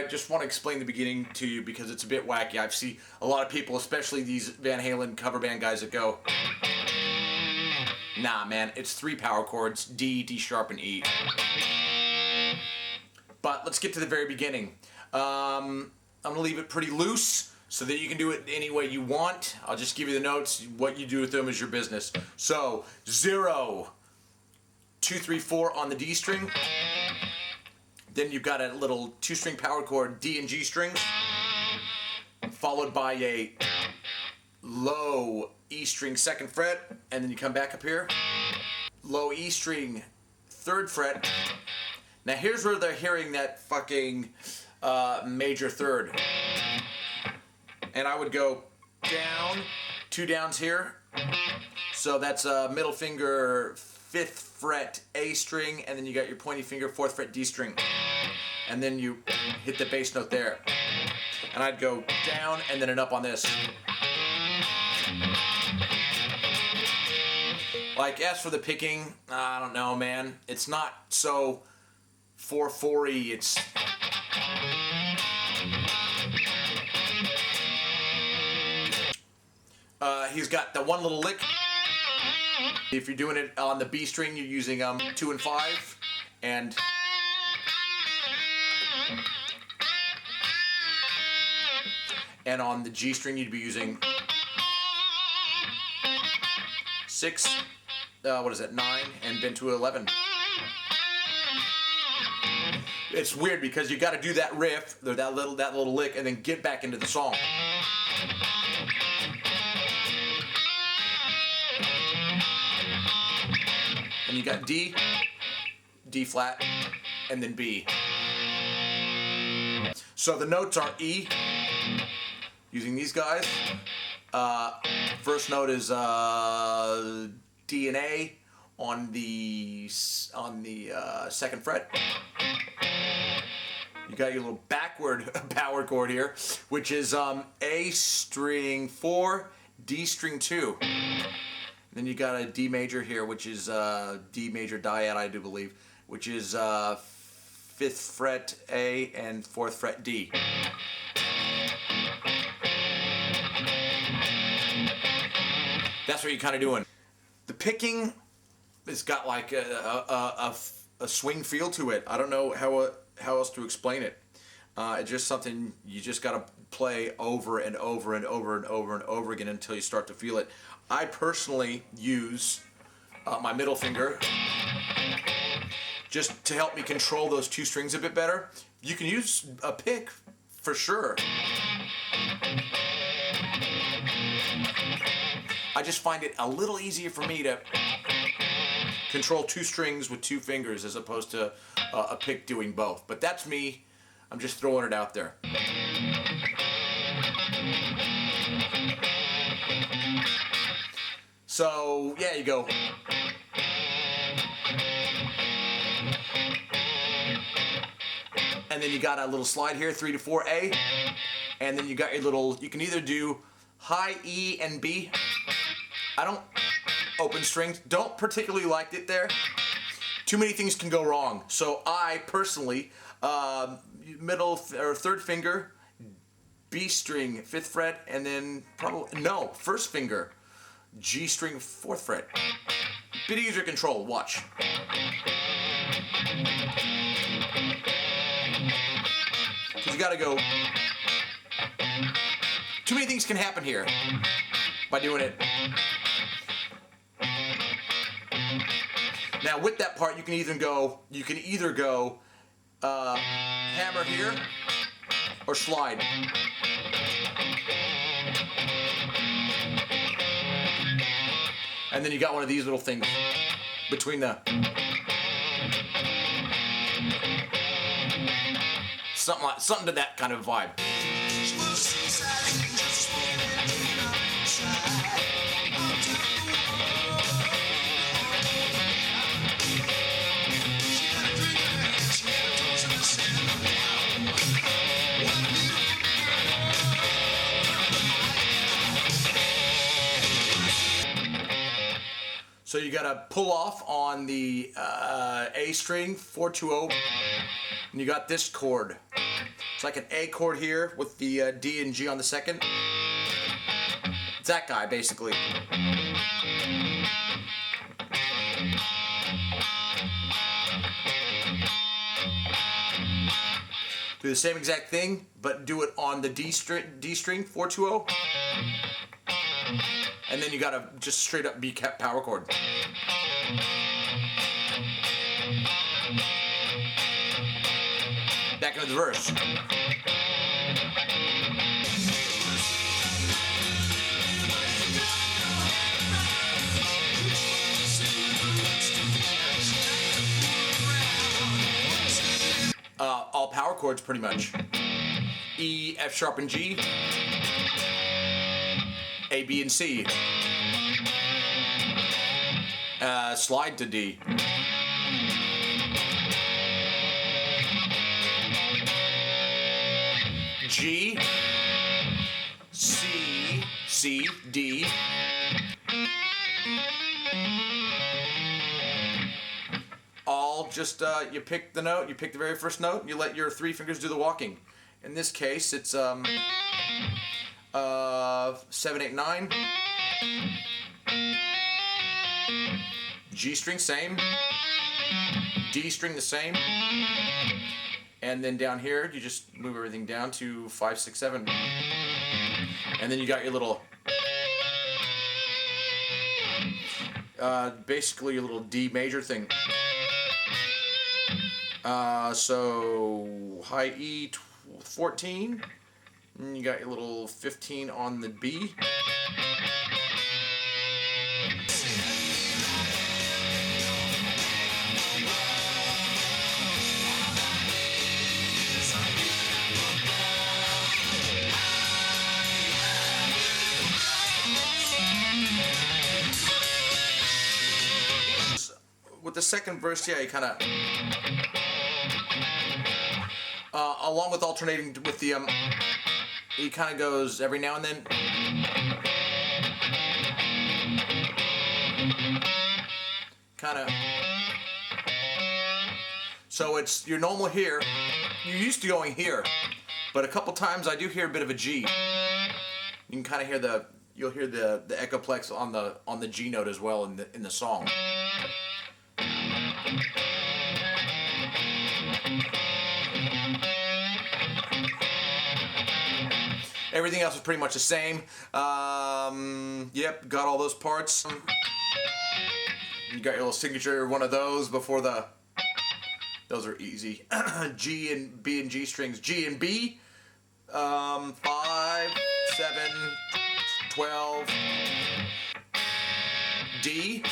I just want to explain the beginning to you because it's a bit wacky. I've seen a lot of people, especially these Van Halen cover band guys, that go, nah man, it's 3 power chords, D, D sharp, and E. But let's get to the very beginning. I'm going to leave it pretty loose so that you can do it any way you want. I'll just give you the notes. What you do with them is your business. So 0, 2, 3, 4 on the D string. Then you've got a little 2-string power chord, D and G strings, followed by a low E string 2nd fret, and then you come back up here, low E string 3rd fret. Now here's where they're hearing that fucking major 3rd. And I would go down, 2 downs here. So that's a middle finger 5th fret A string, and then you got your pointy finger 4th fret D string. And then you hit the bass note there. And I'd go down and then an up on this. Like, as for the picking, I don't know, man. It's not so 4/4-y. It's... he's got the one little lick. If you're doing it on the B string, you're using 2 and 5. And on the G string, you'd be using 6, 9, and bend to 11. It's weird because you got to do that riff, that little lick, and then get back into the song. And you got D, D flat, and then B. So the notes are E, using these guys. First note is D and A on the 2nd fret. You got your little backward power chord here, which is A string 4, D string 2. Then you got a D major here, which is D major dyad, I do believe, which is 5th fret A and 4th fret D. That's what you're kind of doing. The picking has got like a swing feel to it. I don't know how else to explain it. It's just something you just got to play over and over and over and over and over again until you start to feel it. I personally use my middle finger just to help me control those 2 strings a bit better. You can use a pick for sure. I just find it a little easier for me to control 2 strings with 2 fingers as opposed to a pick doing both. But that's me. I'm just throwing it out there. So, yeah, you go. And then you got a little slide here, 3 to 4 A. And then you got your little, you can either do high E and B. I don't, open strings, don't particularly like it there. Too many things can go wrong. So I personally, middle or 3rd finger, B string 5th fret, and then probably, no, 1st finger, G string 4th fret. Bit easier to control, watch. Because you gotta go, too many things can happen here by doing it. Now with that part, you can either go hammer here or slide. And then you got one of these little things between the something to that kind of vibe. So you gotta pull off on the A string, 4-2-0, and you got this chord. It's like an A chord here with the D and G on the second. It's that guy, basically. Do the same exact thing, but do it on the D string 4-2-0. And then you got a just straight up B cap power chord. Back into the verse. All power chords pretty much. E, F sharp and G. A, B, and C. Slide to D. G, C, C, D. All just, you pick the note, you pick the very first note, and you let your 3 fingers do the walking. In this case, it's 7, 8, 9. G string, same. D string, the same. And then down here, you just move everything down to 5, 6, 7. And then you got your little, basically your little D major thing. So high E 14, and you got your little 15 on the B. With the second verse, yeah, you kind of, along with alternating with the, he kind of goes every now and then. Kind of. So it's your normal here. You're used to going here, but a couple times I do hear a bit of a G. You can kind of hear you'll hear the echoplex on the G note as well in the song. Everything else is pretty much the same. Yep, got all those parts. You got your little signature, one of those before the... Those are easy. G and B and G strings. G and B. 5, 7, 12. D.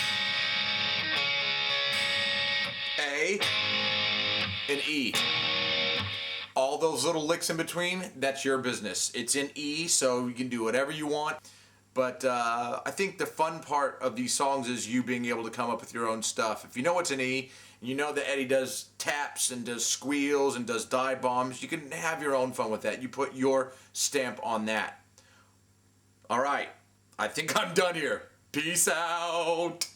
A. And E. All those little licks in between, that's your business. It's in E, so you can do whatever you want. But I think the fun part of these songs is you being able to come up with your own stuff. If you know what's in E, you know that Eddie does taps and does squeals and does dive bombs, you can have your own fun with that. You put your stamp on that. All right, I think I'm done here. Peace out.